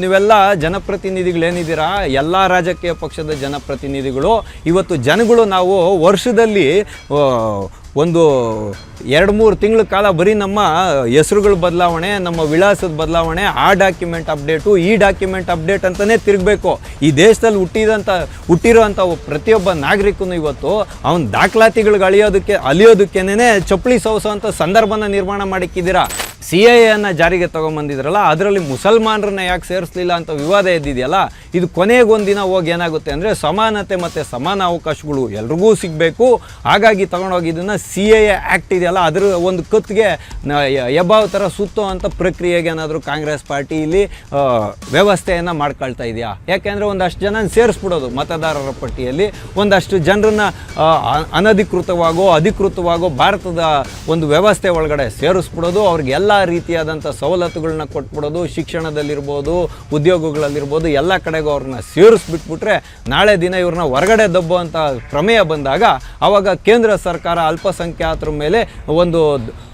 ನೀವೆಲ್ಲ ಜನಪ್ರತಿನಿಧಿಗಳೇನಿದ್ದೀರಾ, ಎಲ್ಲ ರಾಜಕೀಯ ಪಕ್ಷದ ಜನಪ್ರತಿನಿಧಿಗಳು ಇವತ್ತು ಜನಗಳು ನಾವು ವರ್ಷದಲ್ಲಿ ಒಂದು 2-3 ತಿಂಗಳ ಕಾಲ ಬರೀ ನಮ್ಮ ಹೆಸರುಗಳ ಬದಲಾವಣೆ, ನಮ್ಮ ವಿಳಾಸದ ಬದಲಾವಣೆ, ಆ ಡಾಕ್ಯುಮೆಂಟ್ ಅಪ್ಡೇಟು, ಈ ಡಾಕ್ಯುಮೆಂಟ್ ಅಪ್ಡೇಟ್ ಅಂತಲೇ ತಿರುಗಬೇಕು. ಈ ದೇಶದಲ್ಲಿ ಹುಟ್ಟಿರೋಂಥ ಪ್ರತಿಯೊಬ್ಬ ನಾಗರಿಕನು ಇವತ್ತು ಅವನ ದಾಖಲಾತಿಗಳಿಗೆ ಅಲಿಯೋದಕ್ಕೇನೆ ಚಪ್ಪಲಿ ಸವಸೋವಂಥ ಸಂದರ್ಭನ ನಿರ್ಮಾಣ ಮಾಡಿಕ್ಕಿದ್ದೀರಾ. CAA ಜಾರಿಗೆ ತೊಗೊಂಬಂದಿದ್ರಲ್ಲ, ಅದರಲ್ಲಿ ಮುಸಲ್ಮಾನರನ್ನ ಯಾಕೆ ಸೇರಿಸಲಿಲ್ಲ ಅಂತ ವಿವಾದ ಎದ್ದಿದೆಯಲ್ಲ, ಇದು ಕೊನೆಗೊಂದಿನ ಹೋಗಿ ಏನಾಗುತ್ತೆ ಅಂದರೆ ಸಮಾನತೆ ಮತ್ತು ಸಮಾನ ಅವಕಾಶಗಳು ಎಲ್ರಿಗೂ ಸಿಗಬೇಕು. ಹಾಗಾಗಿ ತಗೊಂಡೋಗಿ ಇದನ್ನು CAA ಆ್ಯಕ್ಟ್ ಇದೆಯಲ್ಲ, ಅದರ ಒಂದು ಕತ್ತಿಗೆ ಎಬ್ಬಾವ ಥರ ಸುತ್ತೋ ಅಂಥ ಪ್ರಕ್ರಿಯೆಗೆ ಏನಾದರೂ ಕಾಂಗ್ರೆಸ್ ಪಾರ್ಟಿ ಇಲ್ಲಿ ವ್ಯವಸ್ಥೆಯನ್ನು ಮಾಡ್ಕೊಳ್ತಾ ಇದೆಯಾ? ಯಾಕೆಂದರೆ ಒಂದಷ್ಟು ಜನ ಸೇರಿಸ್ಬಿಡೋದು ಮತದಾರರ ಪಟ್ಟಿಯಲ್ಲಿ, ಒಂದಷ್ಟು ಜನರನ್ನ ಅಧಿಕೃತವಾಗೋ ಭಾರತದ ಒಂದು ವ್ಯವಸ್ಥೆ ಒಳಗಡೆ ಸೇರಿಸ್ಬಿಡೋದು, ಅವ್ರಿಗೆಲ್ಲ ರೀತಿಯಾದಂಥ ಸವಲತ್ತುಗಳನ್ನ ಕೊಟ್ಬಿಡೋದು, ಶಿಕ್ಷಣದಲ್ಲಿರ್ಬೋದು, ಉದ್ಯೋಗಗಳಲ್ಲಿರ್ಬೋದು, ಎಲ್ಲ ಕಡೆಗೂ ಅವ್ರನ್ನ ಸೇರಿಸ್ಬಿಟ್ಬಿಟ್ರೆ ನಾಳೆ ದಿನ ಇವ್ರನ್ನ ಹೊರಗಡೆ ದಬ್ಬುವಂಥ ಪ್ರಮೇಯ ಬಂದಾಗ ಆವಾಗ ಕೇಂದ್ರ ಸರ್ಕಾರ ಅಲ್ಪಸಂಖ್ಯಾತರ ಮೇಲೆ ಒಂದು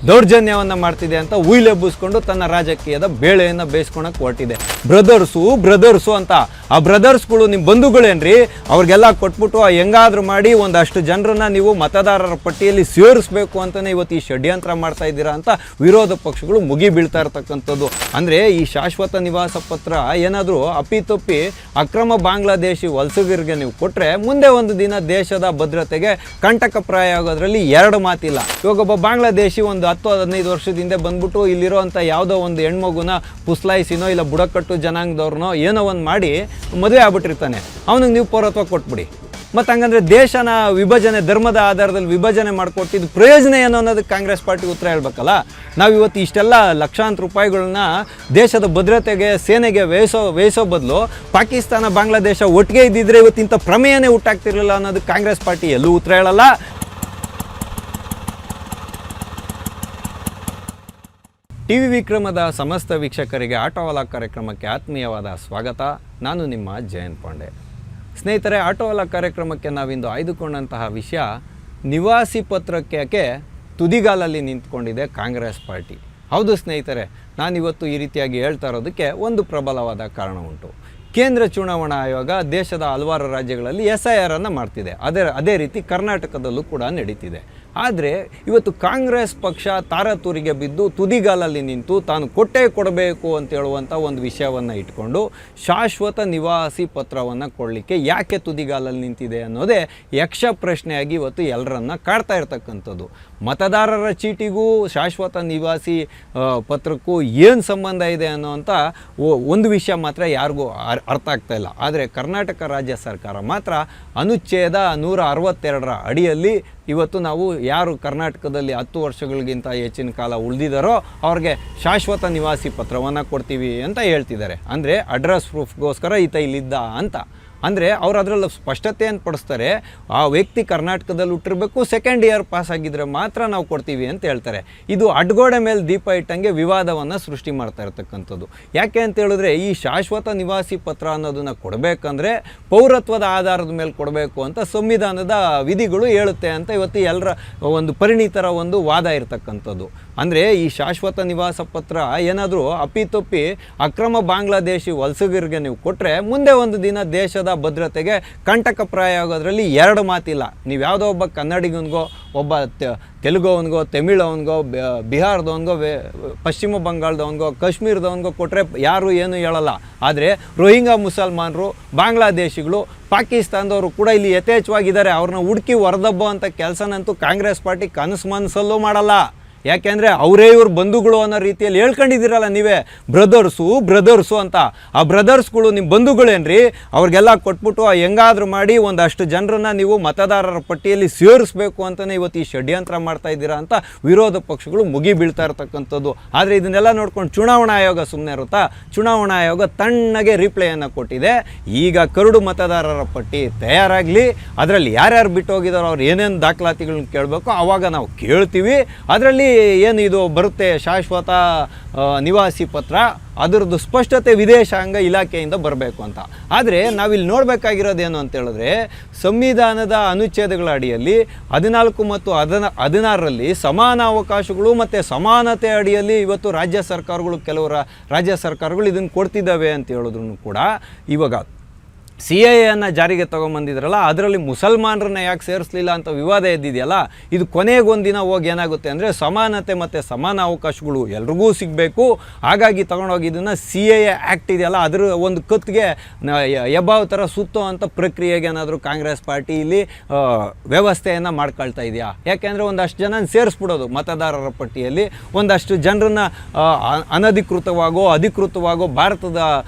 ದೌರ್ಜನ್ಯವನ್ನು ಮಾಡ್ತಿದೆ ಅಂತ ಉಯಿಲೆಬ್ಬಿಸ್ಕೊಂಡು ತನ್ನ ರಾಜಕೀಯದ ಬೇಳೆಯನ್ನು ಬೇಯಿಸ್ಕೊಳಕ್ಕೆ ಹೊರಟಿದೆ. ಬ್ರದರ್ಸು ಅಂತ ಆ ಬ್ರದರ್ಸ್ಗಳು ನಿಮ್ಮ ಬಂಧುಗಳೇನ್ರಿ, ಅವ್ರಿಗೆಲ್ಲ ಕೊಟ್ಬಿಟ್ಟು ಹೆಂಗಾದ್ರೂ ಮಾಡಿ ಒಂದಷ್ಟು ಜನರನ್ನ ನೀವು ಮತದಾರರ ಪಟ್ಟಿಯಲ್ಲಿ ಸೇರಿಸ್ಬೇಕು ಅಂತಲೇ ಇವತ್ತು ಈ ಷಡ್ಯಂತ್ರ ಮಾಡ್ತಾ ಇದ್ದೀರಾ ಅಂತ ವಿರೋಧ ಪಕ್ಷಗಳು ಮುಗಿ ಬೀಳ್ತಾ ಇರ್ತಕ್ಕಂಥದ್ದು. ಅಂದರೆ ಈ ಶಾಶ್ವತ ನಿವಾಸ ಪತ್ರ ಏನಾದರೂ ಅಪ್ಪಿತಪ್ಪಿ ಅಕ್ರಮ ಬಾಂಗ್ಲಾದೇಶಿ ವಲಸಿಗರಿಗೆ ನೀವು ಕೊಟ್ಟರೆ ಮುಂದೆ ಒಂದು ದಿನ ದೇಶದ ಭದ್ರತೆಗೆ ಕಂಟಕಪ್ರಾಯ ಆಗೋದ್ರಲ್ಲಿ ಎರಡು ಮಾತಿಲ್ಲ. ಇವಾಗ ಒಬ್ಬ ಬಾಂಗ್ಲಾದೇಶಿ ಒಂದು 10-15 ವರ್ಷದ ಹಿಂದೆ ಬಂದ್ಬಿಟ್ಟು ಇಲ್ಲಿರೋಂಥ ಯಾವುದೋ ಒಂದು ಹೆಣ್ಮಗುನ ಪುಸ್ಲಾಯಿಸಿನೋ ಇಲ್ಲ ಬುಡಕಟ್ಟು ಜನಾಂಗದವ್ರನ್ನೋ ಏನೋ ಒಂದು ಮಾಡಿ ಮದುವೆ ಆಗ್ಬಿಟ್ಟಿರ್ತಾನೆ, ಅವನಿಗೆ ನೀವು ಪೌರತ್ವ ಕೊಟ್ಬಿಡಿ. ಮತ್ತು ಹಂಗಂದ್ರೆ ದೇಶನ ವಿಭಜನೆ, ಧರ್ಮದ ಆಧಾರದಲ್ಲಿ ವಿಭಜನೆ ಮಾಡಿಕೊಟ್ಟಿದ್ದು ಪ್ರಯೋಜನ ಏನು ಅನ್ನೋದಕ್ಕೆ ಕಾಂಗ್ರೆಸ್ ಪಾರ್ಟಿ ಉತ್ತರ ಹೇಳ್ಬೇಕಲ್ಲ. ನಾವಿವತ್ತು ಇಷ್ಟೆಲ್ಲ ಲಕ್ಷಾಂತರ ರೂಪಾಯಿಗಳನ್ನ ದೇಶದ ಭದ್ರತೆಗೆ, ಸೇನೆಗೆ ವ್ಯಯಿಸೋ ಬದಲು ಪಾಕಿಸ್ತಾನ, ಬಾಂಗ್ಲಾದೇಶ ಒಟ್ಟಿಗೆ ಇದ್ದಿದ್ರೆ ಇವತ್ತಿಂಥ ಪ್ರಮೇಯನೇ ಹುಟ್ಟಾಗ್ತಿರಲಿಲ್ಲ ಅನ್ನೋದಕ್ಕೆ ಕಾಂಗ್ರೆಸ್ ಪಾರ್ಟಿ ಎಲ್ಲೂ ಉತ್ತರ ಹೇಳಲ್ಲ. TV ವಿಕ್ರಮದ ಸಮಸ್ತ ವೀಕ್ಷಕರಿಗೆ ಆಟೋವಾಲಾ ಕಾರ್ಯಕ್ರಮಕ್ಕೆ ಆತ್ಮೀಯವಾದ ಸ್ವಾಗತ. ನಾನು ನಿಮ್ಮ ಜಯಂತ್ ಪಾಂಡೆ. ಸ್ನೇಹಿತರೆ, ಆಟೋವಾಲಾ ಕಾರ್ಯಕ್ರಮಕ್ಕೆ ನಾವಿಂದು ಆಯ್ದುಕೊಂಡಂತಹ ವಿಷಯ, ನಿವಾಸಿ ಪತ್ರಕ್ಕೆ ತುದಿಗಾಲಲ್ಲಿ ನಿಂತ್ಕೊಂಡಿದೆ ಕಾಂಗ್ರೆಸ್ ಪಾರ್ಟಿ. ಹೌದು ಸ್ನೇಹಿತರೆ, ನಾನಿವತ್ತು ಈ ರೀತಿಯಾಗಿ ಹೇಳ್ತಾ ಇರೋದಕ್ಕೆ ಒಂದು ಪ್ರಬಲವಾದ ಕಾರಣ ಉಂಟು. ಕೇಂದ್ರ ಚುನಾವಣಾ ಆಯೋಗ ದೇಶದ ಹಲವಾರು ರಾಜ್ಯಗಳಲ್ಲಿ SIR ಮಾಡ್ತಿದೆ. ಅದೇ ರೀತಿ ಕರ್ನಾಟಕದಲ್ಲೂ ಕೂಡ ನಡೀತಿದೆ. ಆದರೆ ಇವತ್ತು ಕಾಂಗ್ರೆಸ್ ಪಕ್ಷ ತಾರತೂರಿಗೆ ಬಿದ್ದು ತುದಿಗಾಲಲ್ಲಿ ನಿಂತು ತಾನು ಕೊಡಬೇಕು ಅಂತ ಹೇಳುವಂಥ ಒಂದು ವಿಷಯವನ್ನು ಇಟ್ಕೊಂಡು ಶಾಶ್ವತ ನಿವಾಸಿ ಪತ್ರವನ್ನು ಕೊಡಲಿಕ್ಕೆ ಯಾಕೆ ತುದಿಗಾಲಲ್ಲಿ ನಿಂತಿದೆ ಅನ್ನೋದೇ ಯಕ್ಷ ಪ್ರಶ್ನೆಯಾಗಿ ಇವತ್ತು ಎಲ್ಲರನ್ನ ಕಾಡ್ತಾ ಇರ್ತಕ್ಕಂಥದ್ದು. ಮತದಾರರ ಚೀಟಿಗೂ ಶಾಶ್ವತ ನಿವಾಸಿ ಪತ್ರಕ್ಕೂ ಏನು ಸಂಬಂಧ ಇದೆ ಅನ್ನೋವಂಥ ಒಂದು ವಿಷಯ ಮಾತ್ರ ಯಾರಿಗೂ ಅರ್ಥ ಆಗ್ತಾ ಇಲ್ಲ. ಆದರೆ ಕರ್ನಾಟಕ ರಾಜ್ಯ ಸರ್ಕಾರ ಮಾತ್ರ ಅನುಚ್ಛೇದ 162 ಅಡಿಯಲ್ಲಿ ಇವತ್ತು ನಾವು ಯಾರು ಕರ್ನಾಟಕದಲ್ಲಿ 10 ವರ್ಷಗಳಿಗಿಂತ ಹೆಚ್ಚಿನ ಕಾಲ ಉಳಿದಿದ್ದಾರೋ ಅವ್ರಿಗೆ ಶಾಶ್ವತ ನಿವಾಸಿ ಪತ್ರವನ್ನು ಕೊಡ್ತೀವಿ ಅಂತ ಹೇಳ್ತಿದ್ದಾರೆ. ಅಂದರೆ ಅಡ್ರೆಸ್ ಪ್ರೂಫ್ಗೋಸ್ಕರ ಈತ ಇಲ್ಲಿದ್ದ ಅಂತ. ಅಂದರೆ ಅವ್ರು ಅದರಲ್ಲಿ ಸ್ಪಷ್ಟತೆಯನ್ನು ಪಡಿಸ್ತಾರೆ, ಆ ವ್ಯಕ್ತಿ ಕರ್ನಾಟಕದಲ್ಲಿ ಹುಟ್ಟಿರಬೇಕು, 2nd ಇಯರ್ ಪಾಸ್ ಆಗಿದ್ದರೆ ಮಾತ್ರ ನಾವು ಕೊಡ್ತೀವಿ ಅಂತ ಹೇಳ್ತಾರೆ. ಇದು ಅಡ್ಗೋಡೆ ಮೇಲೆ ದೀಪ ಇಟ್ಟಂಗೆ ವಿವಾದವನ್ನು ಸೃಷ್ಟಿ ಮಾಡ್ತಾ ಇರ್ತಕ್ಕಂಥದ್ದು. ಯಾಕೆ ಅಂತ ಹೇಳಿದ್ರೆ, ಈ ಶಾಶ್ವತ ನಿವಾಸಿ ಪತ್ರ ಅನ್ನೋದನ್ನು ಕೊಡಬೇಕಂದ್ರೆ ಪೌರತ್ವದ ಆಧಾರದ ಮೇಲೆ ಕೊಡಬೇಕು ಅಂತ ಸಂವಿಧಾನದ ವಿಧಿಗಳು ಹೇಳುತ್ತೆ ಅಂತ ಇವತ್ತು ಎಲ್ಲರ ಒಂದು ಪರಿಣಿತರ ಒಂದು ವಾದ ಇರತಕ್ಕಂಥದ್ದು. ಅಂದರೆ ಈ ಶಾಶ್ವತ ನಿವಾಸ ಪತ್ರ ಏನಾದರೂ ಅಪ್ಪಿತಪ್ಪಿ ಅಕ್ರಮ ಬಾಂಗ್ಲಾದೇಶಿ ವಲಸಿಗರಿಗೆ ನೀವು ಕೊಟ್ಟರೆ ಮುಂದೆ ಒಂದು ದಿನ ದೇಶದ ಭದ್ರತೆಗೆ ಕಂಟಕಪ್ರಾಯ ಆಗೋದ್ರಲ್ಲಿ ಎರಡು ಮಾತಿಲ್ಲ. ನೀವು ಯಾವುದೋ ಒಬ್ಬ ಕನ್ನಡಿಗನಿಗೋ, ಒಬ್ಬ ತೆಲುಗುವನಿಗೋ, ತಮಿಳವನಿಗೋ, ಬಿಹಾರದವನಿಗೋ, ಪಶ್ಚಿಮ ಬಂಗಾಳದವನಿಗೋ, ಕಾಶ್ಮೀರದವನಿಗೋ ಕೊಟ್ಟರೆ ಯಾರು ಏನು ಹೇಳಲ್ಲ. ಆದರೆ ರೋಹಿಂಗ್ಯಾ ಮುಸಲ್ಮಾನರು, ಬಾಂಗ್ಲಾದೇಶಿಗಳು, ಪಾಕಿಸ್ತಾನದವರು ಕೂಡ ಇಲ್ಲಿ ಯಥೇಚ್ಛವಾಗಿದ್ದಾರೆ. ಅವ್ರನ್ನ ಹುಡುಕಿ ಹೊರದಬ್ಬೋ ಅಂಥ ಕೆಲಸನಂತೂ ಕಾಂಗ್ರೆಸ್ ಪಾರ್ಟಿ ಕನಸು ಮಾಡಲ್ಲ. ಯಾಕೆಂದರೆ ಅವರೇ ಇವ್ರ ಬಂಧುಗಳು ಅನ್ನೋ ರೀತಿಯಲ್ಲಿ ಹೇಳ್ಕೊಂಡಿದ್ದೀರಲ್ಲ ನೀವೇ, ಬ್ರದರ್ಸು ಅಂತ. ಆ ಬ್ರದರ್ಸ್ಗಳು ನಿಮ್ಮ ಬಂಧುಗಳೇನ್ರಿ, ಅವ್ರಿಗೆಲ್ಲ ಕೊಟ್ಬಿಟ್ಟು ಹೆಂಗಾದ್ರೂ ಮಾಡಿ ಒಂದಷ್ಟು ಜನರನ್ನ ನೀವು ಮತದಾರರ ಪಟ್ಟಿಯಲ್ಲಿ ಸೇರಿಸ್ಬೇಕು ಅಂತಲೇ ಇವತ್ತು ಈ ಷಡ್ಯಂತ್ರ ಮಾಡ್ತಾ ಇದ್ದೀರಾ ಅಂತ ವಿರೋಧ ಪಕ್ಷಗಳು ಮುಗಿ ಬೀಳ್ತಾ ಇರ್ತಕ್ಕಂಥದ್ದು. ಆದರೆ ಇದನ್ನೆಲ್ಲ ನೋಡ್ಕೊಂಡು ಚುನಾವಣಾ ಆಯೋಗ ಸುಮ್ಮನೆ ಇರುತ್ತಾ? ಚುನಾವಣಾ ಆಯೋಗ ತಣ್ಣಗೆ ರಿಪ್ಲೈಯನ್ನು ಕೊಟ್ಟಿದೆ. ಈಗ ಕರಡು ಮತದಾರರ ಪಟ್ಟಿ ತಯಾರಾಗಲಿ, ಅದರಲ್ಲಿ ಯಾರ್ಯಾರು ಬಿಟ್ಟು ಹೋಗಿದಾರೋ ಅವ್ರು ಏನೇನು ದಾಖಲಾತಿಗಳನ್ನ ಕೇಳಬೇಕು ಆವಾಗ ನಾವು ಕೇಳ್ತೀವಿ. ಅದರಲ್ಲಿ ಏನು ಇದು ಬರುತ್ತೆ ಶಾಶ್ವತ ನಿವಾಸಿ ಪತ್ರ, ಅದರದ್ದು ಸ್ಪಷ್ಟತೆ ವಿದೇಶಾಂಗ ಇಲಾಖೆಯಿಂದ ಬರಬೇಕು ಅಂತ. ಆದರೆ ನಾವಿಲ್ಲಿ ನೋಡಬೇಕಾಗಿರೋದೇನು ಅಂತ ಹೇಳಿದ್ರೆ, ಸಂವಿಧಾನದ ಅನುಚ್ಛೇದಗಳ ಅಡಿಯಲ್ಲಿ 14 ಮತ್ತು 16ರಲ್ಲಿ ಸಮಾನ ಅವಕಾಶಗಳು ಮತ್ತು ಸಮಾನತೆ ಅಡಿಯಲ್ಲಿ ಇವತ್ತು ರಾಜ್ಯ ಸರ್ಕಾರಗಳು ಇದನ್ನು ಕೊಡ್ತಿದ್ದಾವೆ ಅಂತ ಹೇಳಿದ್ರು ಕೂಡ, ಇವಾಗ CAA ಜಾರಿಗೆ ತೊಗೊಂಬಂದಿದ್ರಲ್ಲ, ಅದರಲ್ಲಿ ಮುಸಲ್ಮಾನರನ್ನ ಯಾಕೆ ಸೇರಿಸಲಿಲ್ಲ ಅಂತ ವಿವಾದ ಎದ್ದಿದೆಯಲ್ಲ, ಇದು ಕೊನೆಗೊಂದಿನ ಹೋಗಿ ಏನಾಗುತ್ತೆ ಅಂದರೆ ಸಮಾನತೆ ಮತ್ತು ಸಮಾನ ಅವಕಾಶಗಳು ಎಲ್ರಿಗೂ ಸಿಗಬೇಕು. ಹಾಗಾಗಿ ತೊಗೊಂಡೋಗಿ ಇದನ್ನು CAA ಆ್ಯಕ್ಟ್ ಇದೆಯಲ್ಲ, ಅದರ ಒಂದು ಕತ್ತಿಗೆ ಎಬ್ಬಾವ್ ಥರ ಸುತ್ತೋ ಅಂಥ ಪ್ರಕ್ರಿಯೆಗೆ ಏನಾದರೂ ಕಾಂಗ್ರೆಸ್ ಪಾರ್ಟಿ ಇಲ್ಲಿ ವ್ಯವಸ್ಥೆಯನ್ನು ಮಾಡ್ಕೊಳ್ತಾ ಇದೆಯಾ? ಯಾಕೆಂದರೆ ಒಂದಷ್ಟು ಜನ ಸೇರಿಸ್ಬಿಡೋದು ಮತದಾರರ ಪಟ್ಟಿಯಲ್ಲಿ, ಒಂದಷ್ಟು ಜನರನ್ನ ಅನಧಿಕೃತವಾಗೋ ಅಧಿಕೃತವಾಗೋ ಭಾರತದ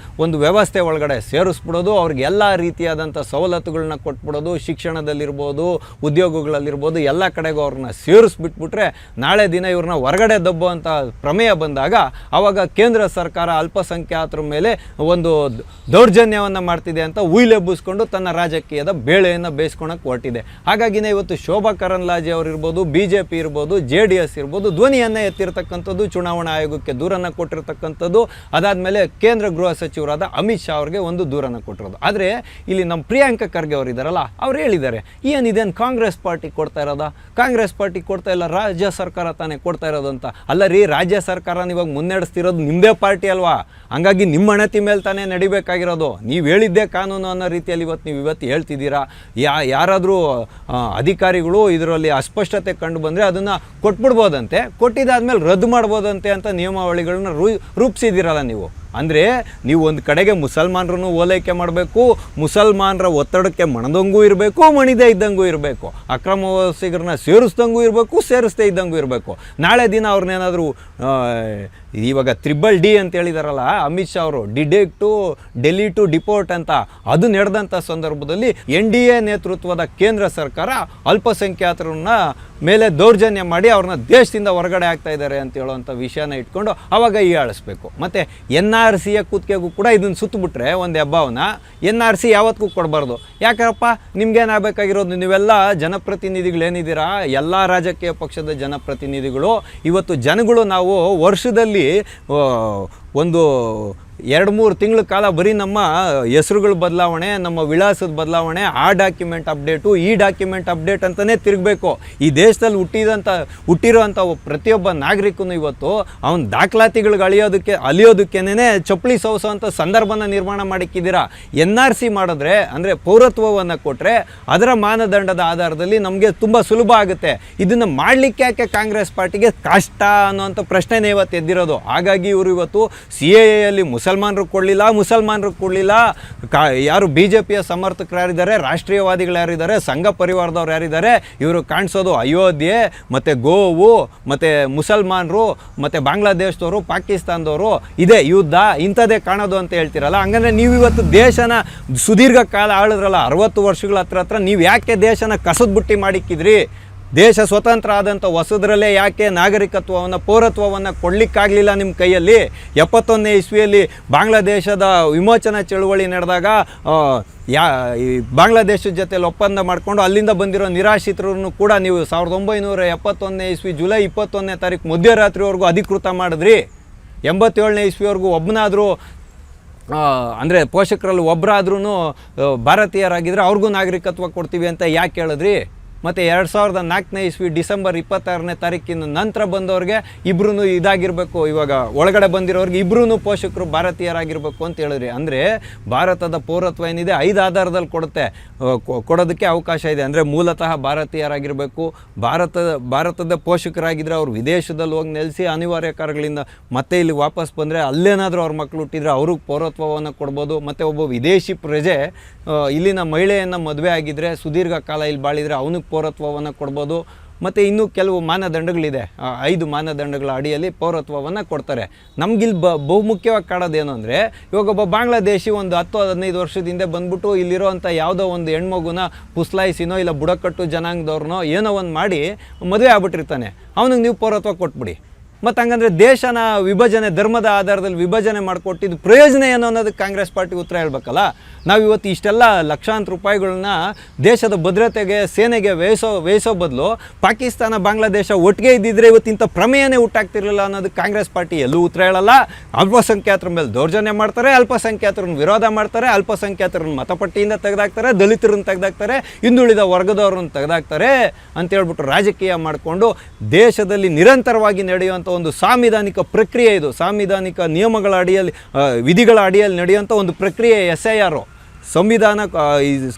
ಒಂದು ವ್ಯವಸ್ಥೆ ಒಳಗಡೆ ಸೇರಿಸ್ಬಿಡೋದು, ಅವ್ರಿಗೆಲ್ಲ ರೀತಿಯಾದಂಥ ಸವಲತ್ತುಗಳನ್ನ ಕೊಟ್ಬಿಡೋದು, ಶಿಕ್ಷಣದಲ್ಲಿರ್ಬೋದು, ಉದ್ಯೋಗಗಳಲ್ಲಿರ್ಬೋದು, ಎಲ್ಲ ಕಡೆಗೂ ಅವ್ರನ್ನ ಸೇರಿಸ್ಬಿಟ್ಬಿಟ್ರೆ ನಾಳೆ ದಿನ ಇವ್ರನ್ನ ಹೊರಗಡೆ ದಬ್ಬುವಂಥ ಪ್ರಮೇಯ ಬಂದಾಗ ಆವಾಗ ಕೇಂದ್ರ ಸರ್ಕಾರ ಅಲ್ಪಸಂಖ್ಯಾತರ ಮೇಲೆ ಒಂದು ದೌರ್ಜನ್ಯವನ್ನು ಮಾಡ್ತಿದೆ ಅಂತ ಉಯ್ಲೆಬ್ಬಿಸ್ಕೊಂಡು ತನ್ನ ರಾಜಕೀಯದ ಬೇಳೆಯನ್ನು ಬೇಯಿಸ್ಕೊಳಕ್ಕೆ ಹೊರಟಿದೆ. ಹಾಗಾಗಿನೇ ಇವತ್ತು ಶೋಭಾ ಕರಂದ್ಲಾಜೆ ಅವರಿರ್ಬೋದು, BJP ಇರ್ಬೋದು, JDS ಇರ್ಬೋದು, ಧ್ವನಿಯನ್ನು ಎತ್ತಿರ್ತಕ್ಕಂಥದ್ದು, ಚುನಾವಣಾ ಆಯೋಗಕ್ಕೆ ದೂರನ್ನು ಕೊಟ್ಟಿರ್ತಕ್ಕಂಥದ್ದು, ಅದಾದಮೇಲೆ ಕೇಂದ್ರ ಗೃಹ ಸಚಿವರಾದ ಅಮಿತ್ ಶಾ ಅವ್ರಿಗೆ ಒಂದು ದೂರನ್ನು ಕೊಟ್ಟಿರೋದು. ಆದರೆ ಇಲ್ಲಿ ನಮ್ಮ ಪ್ರಿಯಾಂಕ ಖರ್ಗೆ ಅವರು ಇದ್ದಾರಲ್ಲ, ಅವ್ರು ಹೇಳಿದ್ದಾರೆ, ಏನಿದೇನು ಕಾಂಗ್ರೆಸ್ ಪಾರ್ಟಿ ಕೊಡ್ತಾ ಇರೋದಾ? ಕಾಂಗ್ರೆಸ್ ಪಾರ್ಟಿ ಕೊಡ್ತಾ ಇಲ್ಲ, ರಾಜ್ಯ ಸರ್ಕಾರ ತಾನೇ ಕೊಡ್ತಾ ಇರೋದು ಅಂತ. ಅಲ್ಲ ರೀ, ರಾಜ್ಯ ಸರ್ಕಾರನ ಇವಾಗ ಮುನ್ನಡೆಸ್ತಿರೋದು ನಿಮ್ಮದೇ ಪಾರ್ಟಿ ಅಲ್ವಾ? ಹಂಗಾಗಿ ನಿಮ್ಮ ಅಣತಿ ಮೇಲೆ ತಾನೇ ನಡಿಬೇಕಾಗಿರೋದು. ನೀವು ಹೇಳಿದ್ದೇ ಕಾನೂನು ಅನ್ನೋ ರೀತಿಯಲ್ಲಿ ನೀವು ಇವತ್ತು ಹೇಳ್ತಿದ್ದೀರಾ. ಯಾರಾದರೂ ಅಧಿಕಾರಿಗಳು ಇದರಲ್ಲಿ ಅಸ್ಪಷ್ಟತೆ ಕಂಡು ಬಂದರೆ ಅದನ್ನು ಕೊಟ್ಬಿಡ್ಬೋದಂತೆ, ಕೊಟ್ಟಿದ್ದಾದ್ಮೇಲೆ ರದ್ದು ಮಾಡ್ಬೋದಂತೆ ಅಂತ ನಿಯಮಾವಳಿಗಳನ್ನ ರೂಪಿಸಿದ್ದೀರಲ್ಲ ನೀವು. ಅಂದರೆ ನೀವು ಒಂದು ಕಡೆಗೆ ಮುಸಲ್ಮಾನರನ್ನು ಓಲೈಕೆ ಮಾಡಬೇಕು, ಮುಸಲ್ಮಾನರ ಒತ್ತಡಕ್ಕೆ ಮಣದಂಗೂ ಇರಬೇಕು, ಮಣಿದೇ ಇದ್ದಂಗೂ ಇರಬೇಕು, ಅಕ್ರಮ ವಲಸಿಗರನ್ನ ಸೇರಿಸ್ದಂಗೂ ಇರಬೇಕು, ಸೇರಿಸದೇ ಇದ್ದಂಗೂ ಇರಬೇಕು. ನಾಳೆ ದಿನ ಅವ್ರನ್ನೇನಾದರೂ ಇವಾಗ D ಅಂತ ಹೇಳಿದಾರಲ್ಲ ಅಮಿತ್ ಶಾ ಅವರು, ಡೆಲ್ಲಿ ಟು ಡಿಪೋರ್ಟ್ ಅಂತ, ಅದು ನಡೆದಂಥ ಸಂದರ್ಭದಲ್ಲಿ NDA ನೇತೃತ್ವದ ಕೇಂದ್ರ ಸರ್ಕಾರ ಅಲ್ಪಸಂಖ್ಯಾತರನ್ನ ಮೇಲೆ ದೌರ್ಜನ್ಯ ಮಾಡಿ ಅವ್ರನ್ನ ದೇಶದಿಂದ ಹೊರಗಡೆ ಆಗ್ತಾ ಇದ್ದಾರೆ ಅಂತ ಹೇಳುವಂಥ ವಿಷಯನ ಇಟ್ಕೊಂಡು ಅವಾಗ ಹೀಯಾಳಿಸ್ಬೇಕು. ಮತ್ತು NRCಯ ಕೂತ್ಕೆಗೂ ಕೂಡ ಇದನ್ನು ಸುತ್ತಬಿಟ್ರೆ ಒಂದು ಹೆಬ್ಬಾವನ್ನ NRC ಯಾವತ್ತಿಗೂ ಕೊಡಬಾರ್ದು. ಯಾಕಪ್ಪ, ನಿಮ್ಗೇನಾಗಬೇಕಾಗಿರೋದು, ನೀವೆಲ್ಲ ಜನಪ್ರತಿನಿಧಿಗಳೇನಿದ್ದೀರಾ, ಎಲ್ಲ ರಾಜಕೀಯ ಪಕ್ಷದ ಜನಪ್ರತಿನಿಧಿಗಳು, ಇವತ್ತು ಜನಗಳು ನಾವು ವರ್ಷದಲ್ಲಿ ಒಂದು 2-3 ತಿಂಗಳ ಕಾಲ ಬರೀ ನಮ್ಮ ಹೆಸರುಗಳ ಬದಲಾವಣೆ, ನಮ್ಮ ವಿಳಾಸದ ಬದಲಾವಣೆ, ಆ ಡಾಕ್ಯುಮೆಂಟ್ ಅಪ್ಡೇಟು, ಈ ಡಾಕ್ಯುಮೆಂಟ್ ಅಪ್ಡೇಟ್ ಅಂತಲೇ ತಿರುಗಬೇಕು. ಈ ದೇಶದಲ್ಲಿ ಹುಟ್ಟಿರೋಂಥ ಪ್ರತಿಯೊಬ್ಬ ನಾಗರಿಕನು ಇವತ್ತು ಅವನ ದಾಖಲಾತಿಗಳಿಗೆ ಅಲಿಯೋದಕ್ಕೇನೆ ಚಪ್ಪಲಿ ಸವಸೋವಂಥ ಸಂದರ್ಭನ ನಿರ್ಮಾಣ ಮಾಡಿಕ್ಕಿದ್ದೀರಾ. NRC ಮಾಡಿದ್ರೆ ಅಂದರೆ ಪೌರತ್ವವನ್ನು ಕೊಟ್ಟರೆ ಅದರ ಮಾನದಂಡದ ಆಧಾರದಲ್ಲಿ ನಮಗೆ ತುಂಬ ಸುಲಭ ಆಗುತ್ತೆ. ಇದನ್ನು ಮಾಡಲಿಕ್ಕೆ ಯಾಕೆ ಕಾಂಗ್ರೆಸ್ ಪಾರ್ಟಿಗೆ ಕಷ್ಟ ಅನ್ನೋಂಥ ಪ್ರಶ್ನೆನೇ ಇವತ್ತು ಎದ್ದಿರೋದು. ಹಾಗಾಗಿ ಇವರು ಇವತ್ತು CAAಯಲ್ಲಿ ಮುಸಲ್ಮಾನರು ಕೊಡಲಿಲ್ಲ, ಯಾರು BJPಯ ಸಮರ್ಥಕರು ಯಾರಿದ್ದಾರೆ, ರಾಷ್ಟ್ರೀಯವಾದಿಗಳು ಯಾರಿದ್ದಾರೆ, ಸಂಘ ಪರಿವಾರದವ್ರು ಯಾರಿದ್ದಾರೆ, ಇವರು ಕಾಣಿಸೋದು ಅಯೋಧ್ಯೆ ಮತ್ತು ಗೋವು ಮತ್ತು ಮುಸಲ್ಮಾನರು ಮತ್ತು ಬಾಂಗ್ಲಾದೇಶದವರು, ಪಾಕಿಸ್ತಾನದವರು, ಇದೇ ಯುದ್ಧ ಇಂಥದ್ದೇ ಕಾಣೋದು ಅಂತ ಹೇಳ್ತಿರಲ್ಲ. ಹಂಗಂದ್ರೆ ನೀವು ಇವತ್ತು ದೇಶನ ಸುದೀರ್ಘ ಕಾಲ ಆಳಿದ್ರಲ್ಲ, 60 ವರ್ಷಗಳ ಹತ್ರ ನೀವು ಯಾಕೆ ದೇಶನ ಕಸದ ಬುಟ್ಟಿ ಮಾಡಿಕ್ಕಿದ್ರಿ? ದೇಶ ಸ್ವತಂತ್ರ ಆದಂಥ ಹೊಸದ್ರಲ್ಲೇ ಯಾಕೆ ನಾಗರಿಕತ್ವವನ್ನು, ಪೌರತ್ವವನ್ನು ಕೊಡಲಿಕ್ಕಾಗಲಿಲ್ಲ ನಿಮ್ಮ ಕೈಯಲ್ಲಿ? 71ನೇ ಇಸ್ವಿಯಲ್ಲಿ ಬಾಂಗ್ಲಾದೇಶದ ವಿಮೋಚನಾ ಚಳುವಳಿ ನಡೆದಾಗ ಬಾಂಗ್ಲಾದೇಶದ ಜೊತೆಲಿ ಒಪ್ಪಂದ ಮಾಡಿಕೊಂಡು ಅಲ್ಲಿಂದ ಬಂದಿರೋ ನಿರಾಶ್ರಿತರನ್ನು ಕೂಡ ನೀವು 1971ನೇ ಇಸ್ವಿ ಜುಲೈ 21ನೇ ತಾರೀಕು ಮಧ್ಯರಾತ್ರಿವರೆಗೂ ಅಧಿಕೃತ ಮಾಡಿದ್ರಿ. 87ನೇ ಇಸ್ವಿವರೆಗೂ ಒಬ್ಬನಾದರೂ ಅಂದರೆ ಪೋಷಕರಲ್ಲಿ ಒಬ್ಬರಾದ್ರೂ ಭಾರತೀಯರಾಗಿದ್ದರೆ ಅವ್ರಿಗೂ ನಾಗರಿಕತ್ವ ಕೊಡ್ತೀವಿ ಅಂತ ಯಾಕೆ ಹೇಳಿದ್ರಿ? ಮತ್ತು 2004ನೇ ಇಸ್ವಿ ಡಿಸೆಂಬರ್ 26ನೇ ತಾರೀಕಿನ ನಂತರ ಬಂದವ್ರಿಗೆ ಇಬ್ಬರೂ ಇದಾಗಿರಬೇಕು, ಇವಾಗ ಒಳಗಡೆ ಬಂದಿರೋರಿಗೆ ಇಬ್ಬರೂ ಪೋಷಕರು ಭಾರತೀಯರಾಗಿರಬೇಕು ಅಂತ ಹೇಳಿದ್ರಿ. ಅಂದರೆ ಭಾರತದ ಪೌರತ್ವ ಏನಿದೆ 5 ಆಧಾರದಲ್ಲಿ ಕೊಡೋದಕ್ಕೆ ಅವಕಾಶ ಇದೆ. ಅಂದರೆ ಮೂಲತಃ ಭಾರತೀಯರಾಗಿರಬೇಕು, ಭಾರತದ ಪೋಷಕರಾಗಿದ್ದರೆ ಅವ್ರು ವಿದೇಶದಲ್ಲಿ ಹೋಗಿ ನೆಲೆಸಿ ಅನಿವಾರ್ಯ ಕಾರಣಗಳಿಂದ ಮತ್ತೆ ಇಲ್ಲಿ ವಾಪಸ್ ಬಂದರೆ ಅಲ್ಲೇನಾದರೂ ಅವ್ರ ಮಕ್ಕಳು ಹುಟ್ಟಿದರೆ ಅವ್ರಿಗೆ ಪೌರತ್ವವನ್ನು ಕೊಡ್ಬೋದು. ಮತ್ತು ಒಬ್ಬ ವಿದೇಶಿ ಪ್ರಜೆ ಇಲ್ಲಿನ ಮಹಿಳೆಯನ್ನು ಮದುವೆ ಆಗಿದ್ದರೆ ಸುದೀರ್ಘ ಕಾಲ ಇಲ್ಲಿ ಬಾಳಿದರೆ ಅವನಿಗೆ ಪೌರತ್ವವನ್ನು ಕೊಡ್ಬೋದು. ಮತ್ತು ಇನ್ನೂ ಕೆಲವು ಮಾನದಂಡಗಳಿದೆ, 5 ಮಾನದಂಡಗಳ ಅಡಿಯಲ್ಲಿ ಪೌರತ್ವವನ್ನು ಕೊಡ್ತಾರೆ. ನಮಗಿಲ್ಲಿ ಬಹುಮುಖ್ಯವಾಗಿ ಕಾಣೋದೇನು ಅಂದರೆ, ಇವಾಗ ಒಬ್ಬ ಬಾಂಗ್ಲಾದೇಶಿ ಒಂದು 10-15 ವರ್ಷದಿಂದ ಬಂದ್ಬಿಟ್ಟು ಇಲ್ಲಿರೋವಂಥ ಯಾವುದೋ ಒಂದು ಹೆಣ್ಮಗುನ ಪುಸ್ಲಾಯಿಸಿನೋ ಇಲ್ಲ ಬುಡಕಟ್ಟು ಜನಾಂಗದವ್ರನ್ನೋ ಏನೋ ಒಂದು ಮಾಡಿ ಮದುವೆ ಆಗ್ಬಿಟ್ಟಿರ್ತಾನೆ, ಅವನಿಗೆ ನೀವು ಪೌರತ್ವ ಕೊಟ್ಬಿಡಿ. ಮತ್ತು ಹಂಗಂದರೆ ದೇಶನ ವಿಭಜನೆ ಧರ್ಮದ ಆಧಾರದಲ್ಲಿ ವಿಭಜನೆ ಮಾಡಿಕೊಟ್ಟಿದ್ದು ಪ್ರಯೋಜನ ಏನು ಅನ್ನೋದಕ್ಕೆ ಕಾಂಗ್ರೆಸ್ ಪಾರ್ಟಿ ಉತ್ತರ ಹೇಳ್ಬೇಕಲ್ಲ. ನಾವು ಇವತ್ತು ಇಷ್ಟೆಲ್ಲ ಲಕ್ಷಾಂತರ ರೂಪಾಯಿಗಳನ್ನ ದೇಶದ ಭದ್ರತೆಗೆ ಸೇನೆಗೆ ವ್ಯಯಿಸೋ ಬದಲು ಪಾಕಿಸ್ತಾನ ಬಾಂಗ್ಲಾದೇಶ ಒಟ್ಟಿಗೆ ಇದ್ದಿದ್ರೆ ಇವತ್ತು ಇಂಥ ಪ್ರಮೇಯನೇ ಹುಟ್ಟಾಗ್ತಿರಲಿಲ್ಲ ಅನ್ನೋದಕ್ಕೆ ಕಾಂಗ್ರೆಸ್ ಪಾರ್ಟಿ ಎಲ್ಲೂ ಉತ್ತರ ಹೇಳಲ್ಲ. ಅಲ್ಪಸಂಖ್ಯಾತರ ಮೇಲೆ ದೌರ್ಜನ್ಯ ಮಾಡ್ತಾರೆ, ಅಲ್ಪಸಂಖ್ಯಾತರನ್ನ ವಿರೋಧ ಮಾಡ್ತಾರೆ, ಅಲ್ಪಸಂಖ್ಯಾತರನ್ನ ಮತಪಟ್ಟಿಯಿಂದ ತೆಗೆದಾಕ್ತಾರೆ, ದಲಿತರನ್ನ ತೆಗೆದಾಕ್ತಾರೆ, ಹಿಂದುಳಿದ ವರ್ಗದವ್ರನ್ನ ತೆಗೆದಾಕ್ತಾರೆ ಅಂತೇಳ್ಬಿಟ್ಟು ರಾಜಕೀಯ ಮಾಡಿಕೊಂಡು ದೇಶದಲ್ಲಿ ನಿರಂತರವಾಗಿ ನಡೆಯುವಂಥ ಒಂದು ಸಾಂವಿಧಾನಿಕ ಪ್ರಕ್ರಿಯೆ ಇದು. ಸಾಂವಿಧಾನಿಕ ನಿಯಮಗಳ ಅಡಿಯಲ್ಲಿ ವಿಧಿಗಳ ಅಡಿಯಲ್ಲಿ ನಡೆಯುವಂಥ ಒಂದು ಪ್ರಕ್ರಿಯೆ SIR. ಸಂವಿಧಾನ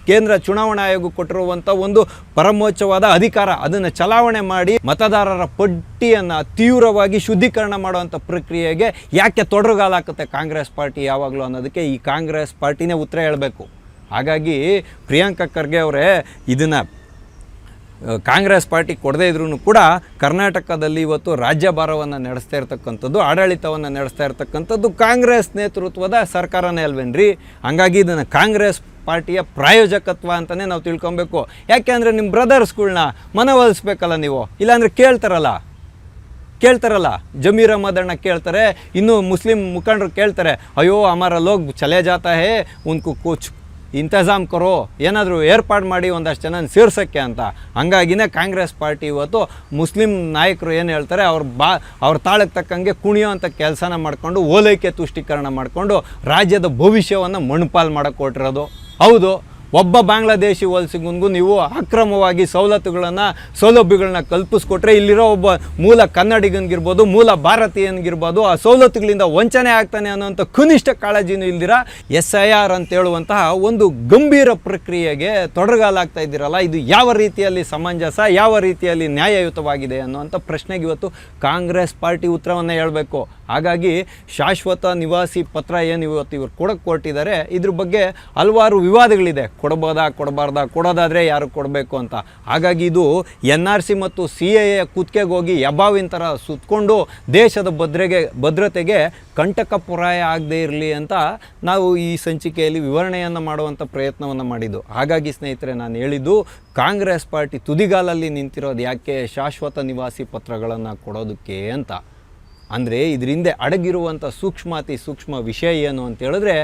ಕೇಂದ್ರ ಚುನಾವಣಾ ಆಯೋಗ ಕೊಟ್ಟಿರುವಂಥ ಒಂದು ಪರಮೋಚ್ಚವಾದ ಅಧಿಕಾರ. ಅದನ್ನು ಚಲಾವಣೆ ಮಾಡಿ ಮತದಾರರ ಪಟ್ಟಿಯನ್ನು ತೀವ್ರವಾಗಿ ಶುದ್ಧೀಕರಣ ಮಾಡುವಂಥ ಪ್ರಕ್ರಿಯೆಗೆ ಯಾಕೆ ತೊಡರುಗಾಲಾಕುತ್ತೆ ಕಾಂಗ್ರೆಸ್ ಪಾರ್ಟಿ ಯಾವಾಗಲೂ ಅನ್ನೋದಕ್ಕೆ ಈ ಕಾಂಗ್ರೆಸ್ ಪಾರ್ಟಿನೇ ಉತ್ತರ ಹೇಳಬೇಕು. ಹಾಗಾಗಿ ಪ್ರಿಯಾಂಕಾ ಖರ್ಗೆ ಅವರೇ ಇದನ್ನು ಕಾಂಗ್ರೆಸ್ ಪಾರ್ಟಿ ಕೊಡದೇ ಇದ್ರೂ ಕೂಡ ಕರ್ನಾಟಕದಲ್ಲಿ ಇವತ್ತು ರಾಜ್ಯಭಾರವನ್ನು ನಡೆಸ್ತಾ ಇರ್ತಕ್ಕಂಥದ್ದು, ಆಡಳಿತವನ್ನು ನಡೆಸ್ತಾ ಇರ್ತಕ್ಕಂಥದ್ದು ಕಾಂಗ್ರೆಸ್ ನೇತೃತ್ವದ ಸರ್ಕಾರನೇ ಅಲ್ವೇನ್ರಿ. ಹಂಗಾಗಿ ಇದನ್ನು ಕಾಂಗ್ರೆಸ್ ಪಾರ್ಟಿಯ ಪ್ರಾಯೋಜಕತ್ವ ಅಂತಲೇ ನಾವು ತಿಳ್ಕೊಬೇಕು. ಯಾಕೆ ಅಂದರೆ ನಿಮ್ಮ ಬ್ರದರ್ಸ್ಗಳ್ನ ಮನವೊಲಿಸ್ಬೇಕಲ್ಲ ನೀವು, ಇಲ್ಲಾಂದರೆ ಕೇಳ್ತಾರಲ್ಲ ಜಮೀರ್ ಅಹಮದ್ ಅಣ್ಣ ಕೇಳ್ತಾರೆ, ಇನ್ನು ಮುಸ್ಲಿಂ ಮುಖಂಡರು ಕೇಳ್ತಾರೆ, ಅಯ್ಯೋ ಹಮಾರ ಲೋಗ್ ಚಲೆ ಜಾತಾ ಹೇ ಉನ್ಕು ಕುಚ್ ಇಂತಜಾಮ್ ಕರೋ, ಏನಾದರೂ ಏರ್ಪಾಡು ಮಾಡಿ ಒಂದಷ್ಟು ಜನ ಸೇರ್ಸೋಕ್ಕೆ ಅಂತ. ಹಂಗಾಗಿನೇ ಕಾಂಗ್ರೆಸ್ ಪಾರ್ಟಿ ಇವತ್ತು ಮುಸ್ಲಿಂ ನಾಯಕರು ಏನು ಹೇಳ್ತಾರೆ ಅವ್ರ ತಾಳಕ್ಕೆ ತಕ್ಕಂಗೆ ಕುಣಿಯೋ ಅಂಥ ಕೆಲಸನ ಮಾಡಿಕೊಂಡು ಓಲೈಕೆ ತುಷ್ಟೀಕರಣ ಮಾಡಿಕೊಂಡು ರಾಜ್ಯದ ಭವಿಷ್ಯವನ್ನು ಮಣ್ಣುಪಾಲು ಮಾಡೋಕ್ಕೆ ಹೊರಟಿರೋದು. ಹೌದು, ಒಬ್ಬ ಬಾಂಗ್ಲಾದೇಶಿ ವಲಸಿಗನಿಗೂ ನೀವು ಅಕ್ರಮವಾಗಿ ಸೌಲಭ್ಯಗಳನ್ನ ಕಲ್ಪಿಸ್ಕೊಟ್ರೆ ಇಲ್ಲಿರೋ ಒಬ್ಬ ಮೂಲ ಕನ್ನಡಿಗನಿಗಿರ್ಬೋದು, ಮೂಲ ಭಾರತೀಯನಿಗಿರ್ಬೋದು ಆ ಸೌಲತ್ತುಗಳಿಂದ ವಂಚನೆ ಆಗ್ತಾನೆ ಅನ್ನೋಂಥ ಕನಿಷ್ಠ ಕಾಳಜಿನೂ ಇಲ್ದಿರ SIR ಅಂತ ಹೇಳುವಂತಹ ಒಂದು ಗಂಭೀರ ಪ್ರಕ್ರಿಯೆಗೆ ತೊಡರುಗಾಲಾಗ್ತಾ ಇದ್ದೀರಲ್ಲ, ಇದು ಯಾವ ರೀತಿಯಲ್ಲಿ ಸಮಂಜಸ, ಯಾವ ರೀತಿಯಲ್ಲಿ ನ್ಯಾಯಯುತವಾಗಿದೆ ಅನ್ನುವಂಥ ಪ್ರಶ್ನೆಗೆ ಇವತ್ತು ಕಾಂಗ್ರೆಸ್ ಪಾರ್ಟಿ ಉತ್ತರವನ್ನು ಹೇಳಬೇಕು. ಹಾಗಾಗಿ ಶಾಶ್ವತ ನಿವಾಸಿ ಪತ್ರ ಏನು ಇವತ್ತು ಇವರು ಕೊಡಕ್ಕೆ ಕೊಟ್ಟಿದ್ದಾರೆ, ಇದ್ರ ಬಗ್ಗೆ ಹಲವಾರು ವಿವಾದಗಳಿದೆ. ಕೊಡಬಾರ್ದಾ, ಕೊಡೋದಾದರೆ ಯಾರು ಕೊಡಬೇಕು ಅಂತ. ಹಾಗಾಗಿ ಇದು NRC ಮತ್ತು CAA ಕುತ್ತಿಗೆಗೆ ಹೋಗಿ ಯಬಾವಿನ ಥರ ಸುತ್ತಕೊಂಡು ದೇಶದ ಭದ್ರತೆಗೆ ಕಂಟಕಪುರಾಯ ಆಗದೇ ಇರಲಿ ಅಂತ ನಾವು ಈ ಸಂಚಿಕೆಯಲ್ಲಿ ವಿವರಣೆಯನ್ನು ಮಾಡುವಂಥ ಪ್ರಯತ್ನವನ್ನು ಮಾಡಿದ್ದು. ಹಾಗಾಗಿ ಸ್ನೇಹಿತರೆ, ನಾನು ಹೇಳಿದ್ದು ಕಾಂಗ್ರೆಸ್ ಪಾರ್ಟಿ ತುದಿಗಾಲಲ್ಲಿ ನಿಂತಿರೋದು ಯಾಕೆ ಶಾಶ್ವತ ನಿವಾಸಿ ಪತ್ರಗಳನ್ನು ಕೊಡೋದಕ್ಕೆ ಅಂತ. ಅಂದರೆ ಇದರಿಂದ ಅಡಗಿರುವಂಥ ಸೂಕ್ಷ್ಮ ವಿಷಯ ಏನು ಅಂತ ಹೇಳಿದ್ರೆ,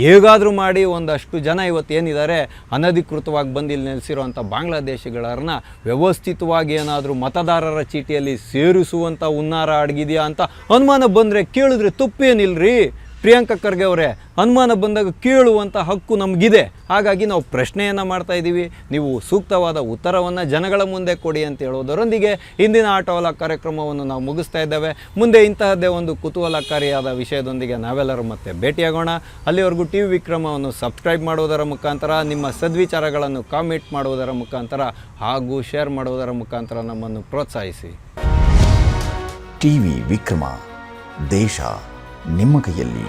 ಹೇಗಾದರೂ ಮಾಡಿ ಒಂದಷ್ಟು ಜನ ಇವತ್ತೇನಿದ್ದಾರೆ ಅನಧಿಕೃತವಾಗಿ ಬಂದು ಇಲ್ಲಿ ನೆಲೆಸಿರುವಂಥ ಬಾಂಗ್ಲಾದೇಶಿಗಳನ್ನ ವ್ಯವಸ್ಥಿತವಾಗಿ ಏನಾದರೂ ಮತದಾರರ ಚೀಟಿಯಲ್ಲಿ ಸೇರಿಸುವಂಥ ಹುನ್ನಾರ ಅಡಗಿದೆಯಾ ಅಂತ ಅನುಮಾನ ಬಂದರೆ ಕೇಳಿದ್ರೆ ತಪ್ಪೇನಿಲ್ಲರಿ. ಪ್ರಿಯಾಂಕಾ ಖರ್ಗೆ ಅವರೇ, ಅನುಮಾನ ಬಂದಾಗ ಕೇಳುವಂಥ ಹಕ್ಕು ನಮಗಿದೆ. ಹಾಗಾಗಿ ನಾವು ಪ್ರಶ್ನೆಯನ್ನು ಮಾಡ್ತಾ ಇದ್ದೀವಿ, ನೀವು ಸೂಕ್ತವಾದ ಉತ್ತರವನ್ನು ಜನಗಳ ಮುಂದೆ ಕೊಡಿ ಅಂತ ಹೇಳೋದರೊಂದಿಗೆ ಇಂದಿನ ಆಟೋವಾಲ ಕಾರ್ಯಕ್ರಮವನ್ನು ನಾವು ಮುಗಿಸ್ತಾ ಇದ್ದೇವೆ. ಮುಂದೆ ಇಂತಹದ್ದೇ ಒಂದು ಕುತೂಹಲಕಾರಿಯಾದ ವಿಷಯದೊಂದಿಗೆ ನಾವೆಲ್ಲರೂ ಮತ್ತೆ ಭೇಟಿಯಾಗೋಣ. ಅಲ್ಲಿವರೆಗೂ TV ವಿಕ್ರಮವನ್ನು ಸಬ್ಸ್ಕ್ರೈಬ್ ಮಾಡುವುದರ ಮುಖಾಂತರ, ನಿಮ್ಮ ಸದ್ವಿಚಾರಗಳನ್ನು ಕಾಮೆಂಟ್ ಮಾಡುವುದರ ಮುಖಾಂತರ ಹಾಗೂ ಶೇರ್ ಮಾಡುವುದರ ಮುಖಾಂತರ ನಮ್ಮನ್ನು ಪ್ರೋತ್ಸಾಹಿಸಿ. TV ವಿಕ್ರಮ, ದೇಶ ನಿಮ್ಮ ಕೈಯಲ್ಲಿ.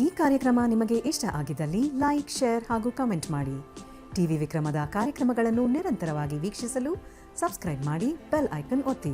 ಈ ಕಾರ್ಯಕ್ರಮ ನಿಮಗೆ ಇಷ್ಟ ಆಗಿದ್ದಲ್ಲಿ ಲೈಕ್, ಶೇರ್ ಹಾಗೂ ಕಮೆಂಟ್ ಮಾಡಿ. TV ವಿಕ್ರಮದ ಕಾರ್ಯಕ್ರಮಗಳನ್ನು ನಿರಂತರವಾಗಿ ವೀಕ್ಷಿಸಲು ಸಬ್ಸ್ಕ್ರೈಬ್ ಮಾಡಿ, ಬೆಲ್ ಐಕನ್ ಒತ್ತಿ.